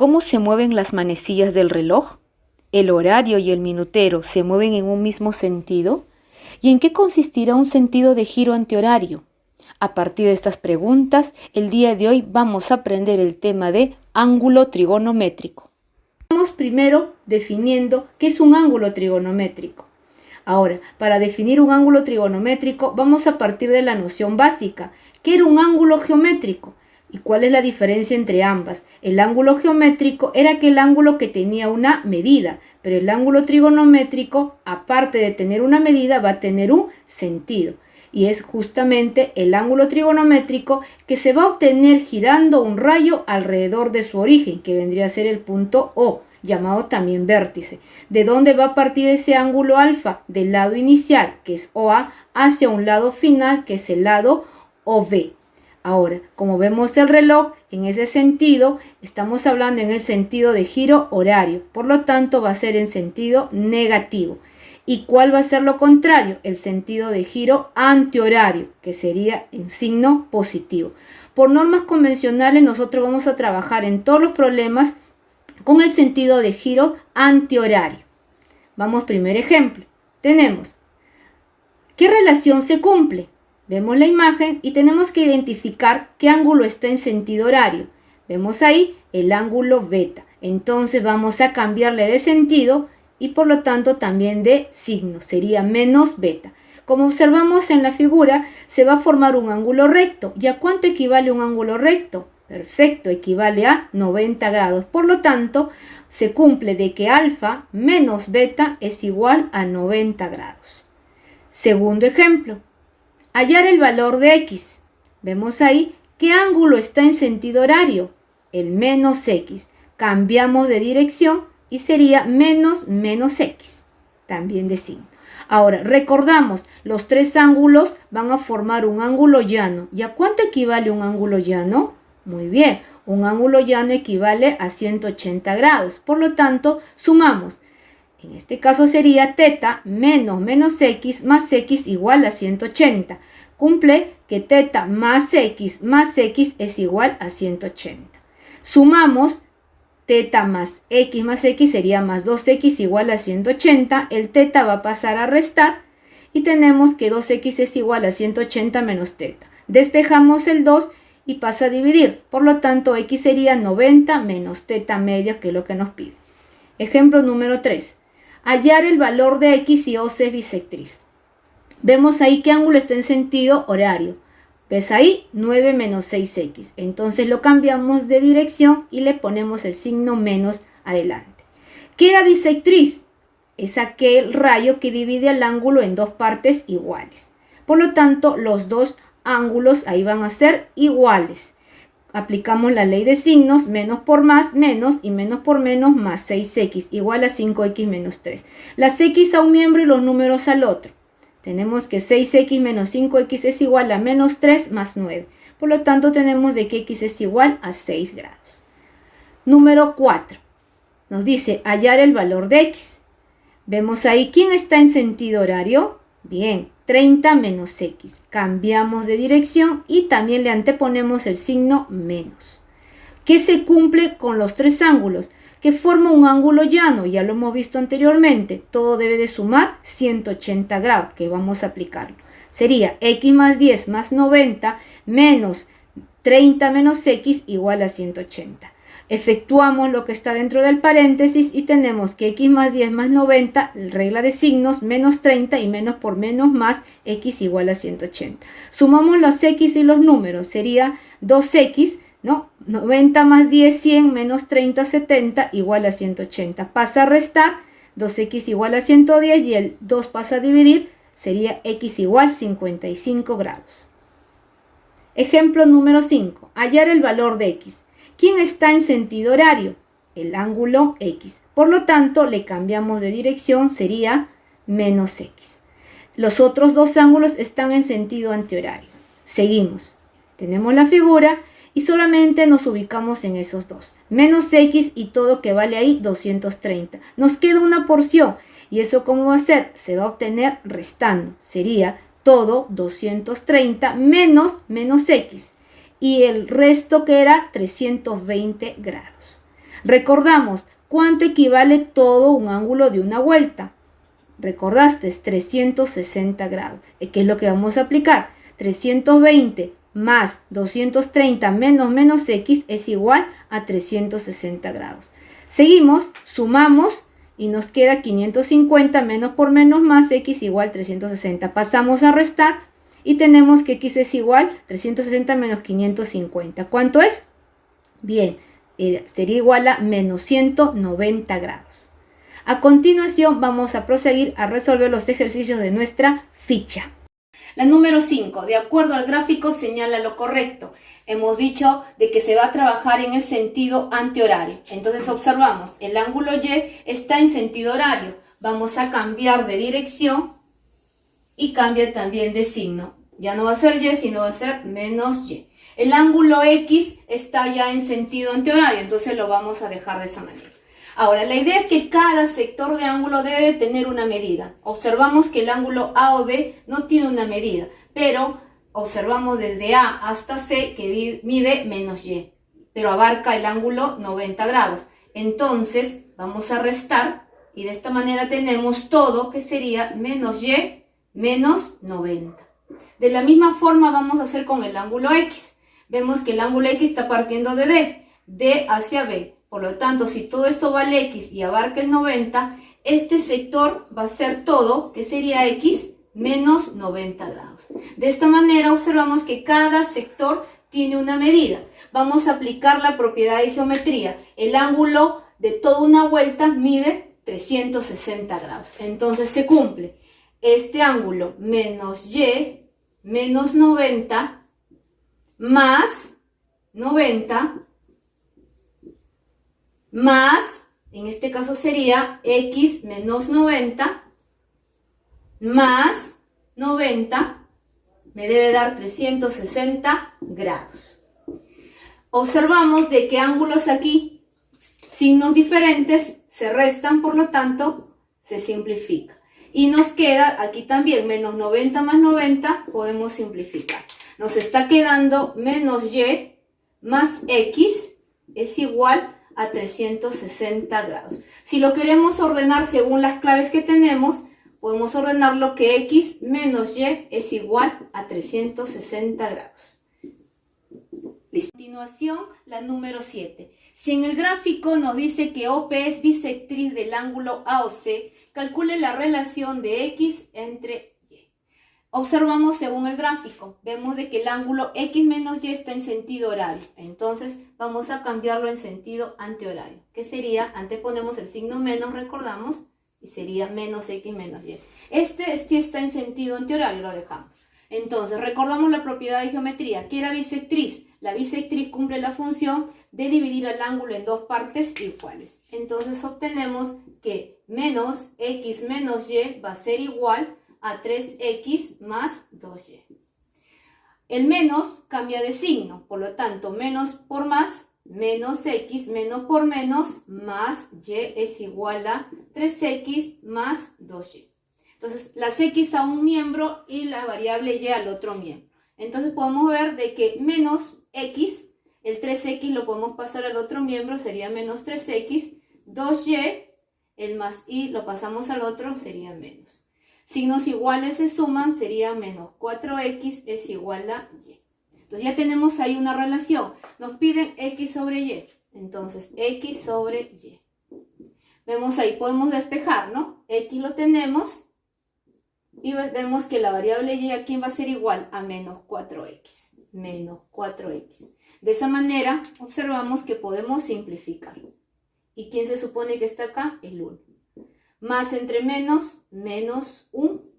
cómo se mueven las manecillas del reloj? ¿El horario y el minutero se mueven en un mismo sentido? ¿Y en qué consistirá un sentido de giro antihorario? A partir de estas preguntas, el día de hoy vamos a aprender el tema de ángulo trigonométrico. Vamos primero definiendo qué es un ángulo trigonométrico. Ahora, para definir un ángulo trigonométrico, vamos a partir de la noción básica. ¿Qué era un ángulo geométrico? ¿Y cuál es la diferencia entre ambas? El ángulo geométrico era aquel ángulo que tenía una medida, pero el ángulo trigonométrico, aparte de tener una medida, va a tener un sentido. Y es justamente el ángulo trigonométrico que se va a obtener girando un rayo alrededor de su origen, que vendría a ser el punto O, llamado también vértice. ¿De dónde va a partir ese ángulo alfa? Del lado inicial, que es OA, hacia un lado final, que es el lado OB. Ahora, como vemos el reloj, en ese sentido, estamos hablando en el sentido de giro horario. Por lo tanto, va a ser en sentido negativo. ¿Y cuál va a ser lo contrario? El sentido de giro antihorario, que sería en signo positivo. Por normas convencionales, nosotros vamos a trabajar en todos los problemas con el sentido de giro antihorario. Vamos, primer ejemplo. Tenemos, ¿qué relación se cumple? Vemos la imagen y tenemos que identificar qué ángulo está en sentido horario. Vemos ahí el ángulo beta. Entonces vamos a cambiarle de sentido y por lo tanto también de signo. Sería menos beta. Como observamos en la figura, se va a formar un ángulo recto. ¿Y a cuánto equivale un ángulo recto? Perfecto, equivale a 90 grados. Por lo tanto, se cumple de que alfa menos beta es igual a 90 grados. Segundo ejemplo. Hallar el valor de x. Vemos ahí qué ángulo está en sentido horario. El menos x. Cambiamos de dirección y sería menos x. También de signo. Ahora, recordamos, los tres ángulos van a formar un ángulo llano. ¿Y a cuánto equivale un ángulo llano? Muy bien, un ángulo llano equivale a 180 grados. Por lo tanto, sumamos. En este caso sería teta menos x más x igual a 180. Cumple que teta más x es igual a 180. Sumamos teta más x sería más 2x igual a 180. El teta va a pasar a restar y tenemos que 2x es igual a 180 menos teta. Despejamos el 2 y pasa a dividir. Por lo tanto, x sería 90 menos teta media, que es lo que nos pide. Ejemplo número 3. Hallar el valor de x y OC es bisectriz. Vemos ahí qué ángulo está en sentido horario. ¿Ves ahí? 9 menos 6x. Entonces lo cambiamos de dirección y le ponemos el signo menos adelante. ¿Qué era bisectriz? Es aquel rayo que divide el ángulo en dos partes iguales. Por lo tanto, los dos ángulos ahí van a ser iguales. Aplicamos la ley de signos, menos por más, menos, y menos por menos, más 6x, igual a 5x menos 3. Las x a un miembro y los números al otro. Tenemos que 6x menos 5x es igual a menos 3 más 9. Por lo tanto, tenemos de que x es igual a 6 grados. Número 4. Nos dice hallar el valor de x. Vemos ahí quién está en sentido horario. Bien, 30 menos x. Cambiamos de dirección y también le anteponemos el signo menos. ¿Qué se cumple con los tres ángulos? Que forma un ángulo llano, ya lo hemos visto anteriormente. Todo debe de sumar 180 grados, que vamos a aplicarlo. Sería x más 10 más 90 menos 30 menos x igual a 180. Efectuamos lo que está dentro del paréntesis y tenemos que x más 10 más 90, regla de signos, menos 30 y menos por menos más x igual a 180. Sumamos los x y los números, sería 2x, ¿no? 90 más 10, 100, menos 30, 70, igual a 180. Pasa a restar, 2x igual a 110 y el 2 pasa a dividir, sería x igual 55 grados. Ejemplo número 5. Hallar el valor de x. ¿Quién está en sentido horario? El ángulo x. Por lo tanto, le cambiamos de dirección, sería menos x. Los otros dos ángulos están en sentido antihorario. Seguimos. Tenemos la figura y solamente nos ubicamos en esos dos. Menos x y todo que vale ahí 230. Nos queda una porción. ¿Y eso cómo va a ser? Se va a obtener restando. Sería todo 230 menos x. Y el resto que era 320 grados. Recordamos, ¿cuánto equivale todo un ángulo de una vuelta? Recordaste, es 360 grados. ¿Qué es lo que vamos a aplicar? 320 más 230 menos x es igual a 360 grados. Seguimos, sumamos y nos queda 550 menos por menos más x igual 360. Pasamos a restar y tenemos que x es igual 360 menos 550. ¿Cuánto es? Bien, sería igual a menos 190 grados. A continuación vamos a proseguir a resolver los ejercicios de nuestra ficha. La número 5, de acuerdo al gráfico señala lo correcto. Hemos dicho de que se va a trabajar en el sentido antihorario. Entonces observamos, el ángulo Y está en sentido horario. Vamos a cambiar de dirección y cambia también de signo. Ya no va a ser Y, sino va a ser menos Y. El ángulo X está ya en sentido antihorario, entonces lo vamos a dejar de esa manera. Ahora, la idea es que cada sector de ángulo debe de tener una medida. Observamos que el ángulo AOD no tiene una medida, pero observamos desde A hasta C que mide menos Y, pero abarca el ángulo 90 grados. Entonces, vamos a restar y de esta manera tenemos todo que sería menos Y menos 90. De la misma forma vamos a hacer con el ángulo X. Vemos que el ángulo X está partiendo de D hacia B. Por lo tanto, si todo esto vale X y abarca el 90, este sector va a ser todo, que sería X menos 90 grados. De esta manera observamos que cada sector tiene una medida. Vamos a aplicar la propiedad de geometría. El ángulo de toda una vuelta mide 360 grados. Entonces se cumple. Este ángulo menos Y menos 90 más 90 más, en este caso sería X menos 90 más 90 me debe dar 360 grados. Observamos de que ángulos aquí, signos diferentes, se restan, por lo tanto, se simplifica. Y nos queda aquí también menos 90 más 90, podemos simplificar. Nos está quedando menos Y más X es igual a 360 grados. Si lo queremos ordenar según las claves que tenemos, podemos ordenarlo que X menos Y es igual a 360 grados. Listo. A continuación, la número 7. Si en el gráfico nos dice que OP es bisectriz del ángulo AOC, calcule la relación de X entre Y. Observamos según el gráfico, vemos de que el ángulo X menos Y está en sentido horario. Entonces vamos a cambiarlo en sentido antihorario. ¿Qué sería? Anteponemos el signo menos, recordamos, y sería menos X menos Y. Este está en sentido antihorario, lo dejamos. Entonces recordamos la propiedad de geometría, que era bisectriz. La bisectriz cumple la función de dividir el ángulo en dos partes iguales. Entonces obtenemos que menos X menos Y va a ser igual a 3x más 2y. El menos cambia de signo, por lo tanto, menos por más, menos x, menos por menos, más y es igual a 3x más 2y. Entonces, las x a un miembro y la variable y al otro miembro. Entonces, podemos ver de que menos x, el 3x lo podemos pasar al otro miembro, sería menos 3x, 2y, el más y lo pasamos al otro, sería menos. Signos iguales se suman, sería menos 4x es igual a y. Entonces ya tenemos ahí una relación. Nos piden x sobre y. Entonces x sobre y. Vemos ahí, podemos despejar, ¿no? X lo tenemos. Y vemos que la variable y aquí va a ser igual a menos 4x. Menos 4x. De esa manera observamos que podemos simplificar. ¿Y quién se supone que está acá? El 1. Más entre menos, menos un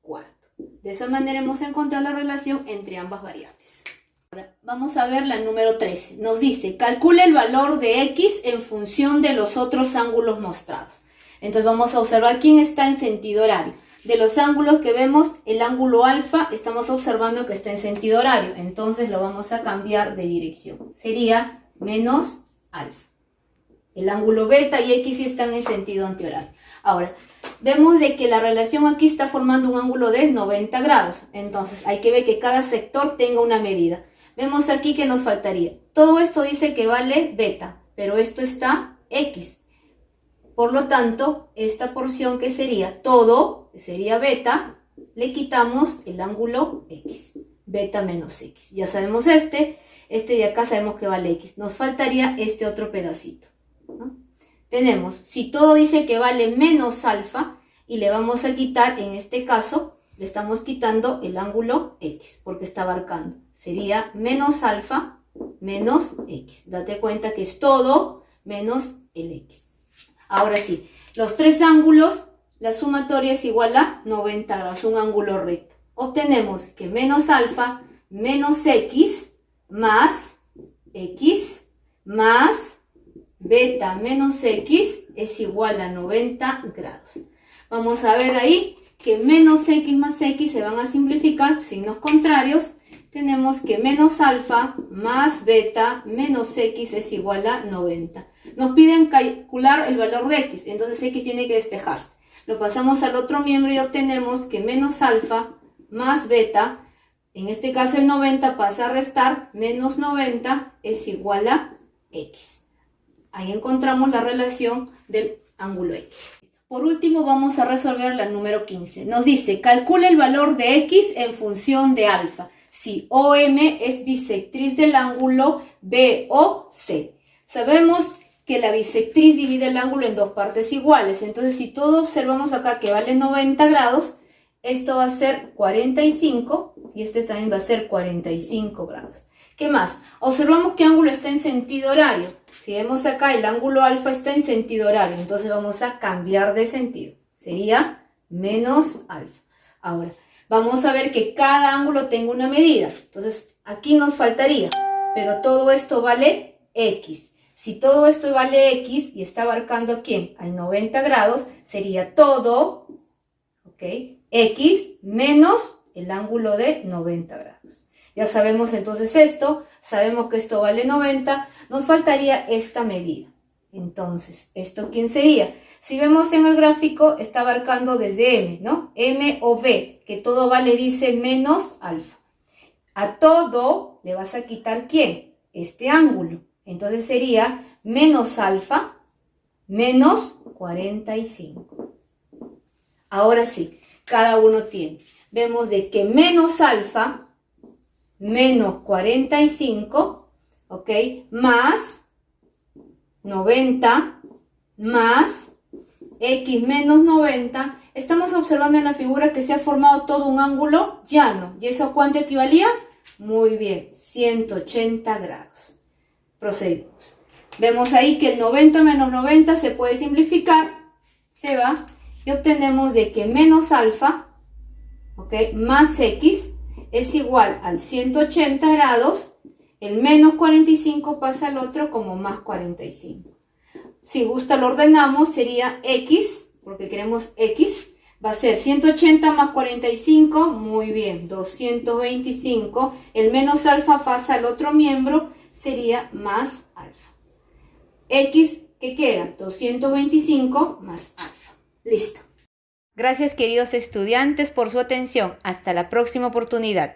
cuarto. De esa manera hemos encontrado la relación entre ambas variables. Ahora vamos a ver la número 13. Nos dice, calcula el valor de x en función de los otros ángulos mostrados. Entonces vamos a observar quién está en sentido horario. De los ángulos que vemos, el ángulo alfa, estamos observando que está en sentido horario. Entonces lo vamos a cambiar de dirección. Sería menos alfa. El ángulo beta y x sí están en sentido antihorario. Ahora, vemos de que la relación aquí está formando un ángulo de 90 grados. Entonces, hay que ver que cada sector tenga una medida. Vemos aquí que nos faltaría. Todo esto dice que vale beta. pero esto está X. Por lo tanto, esta porción que sería todo, que sería beta, le quitamos el ángulo X. Beta menos X. Ya sabemos este de acá sabemos que vale X. Nos faltaría este otro pedacito, ¿no? Tenemos, si todo dice que vale menos alfa, y le vamos a quitar, en este caso, le estamos quitando el ángulo X, porque está abarcando. Sería menos alfa menos X. Date cuenta que es todo menos el X. Ahora sí, los tres ángulos, la sumatoria es igual a 90 grados, un ángulo recto. Obtenemos que menos alfa menos X más beta menos X es igual a 90 grados. Vamos a ver ahí que menos X más X se van a simplificar, signos contrarios. Tenemos que menos alfa más beta menos X es igual a 90. Nos piden calcular el valor de X, entonces X tiene que despejarse. Lo pasamos al otro miembro y obtenemos que menos alfa más beta, en este caso el 90 pasa a restar, menos 90 es igual a X. Ahí encontramos la relación del ángulo X. Por último vamos a resolver la número 15. Nos dice, calcula el valor de X en función de alfa. Si OM es bisectriz del ángulo BOC. Sabemos que la bisectriz divide el ángulo en dos partes iguales. Entonces, si todo observamos acá que vale 90 grados, esto va a ser 45 y este también va a ser 45 grados. ¿Qué más? Observamos que ángulo está en sentido horario. Si vemos acá, el ángulo alfa está en sentido horario. Entonces, vamos a cambiar de sentido. Sería menos alfa. Ahora, vamos a ver que cada ángulo tenga una medida. Entonces, aquí nos faltaría. Pero todo esto vale X. Si todo esto vale X y está abarcando ¿a quién? Al 90 grados, sería todo, ¿ok? X menos el ángulo de 90 grados. Ya sabemos entonces esto, sabemos que esto vale 90, nos faltaría esta medida. Entonces, ¿esto quién sería? Si vemos en el gráfico, está abarcando desde M, ¿no? M o B, que todo vale, dice, menos alfa. A todo le vas a quitar ¿quién? Este ángulo. Entonces sería menos alfa menos 45. Ahora sí, cada uno tiene. Vemos de que menos alfa menos 45, ¿ok? Más 90 más X menos 90. Estamos observando en la figura que se ha formado todo un ángulo llano. ¿Y eso a cuánto equivalía? Muy bien, 180 grados. Procedimos. Vemos ahí que el 90 menos 90 se puede simplificar, se va, y obtenemos de que menos alfa, ¿ok? Más X es igual al 180 grados, el menos 45 pasa al otro como más 45. Si gusta lo ordenamos, sería X, porque queremos X, va a ser 180 más 45, muy bien, 225, el menos alfa pasa al otro miembro, sería más alfa. X, ¿qué queda? 225 más alfa. Listo. Gracias, queridos estudiantes, por su atención. Hasta la próxima oportunidad.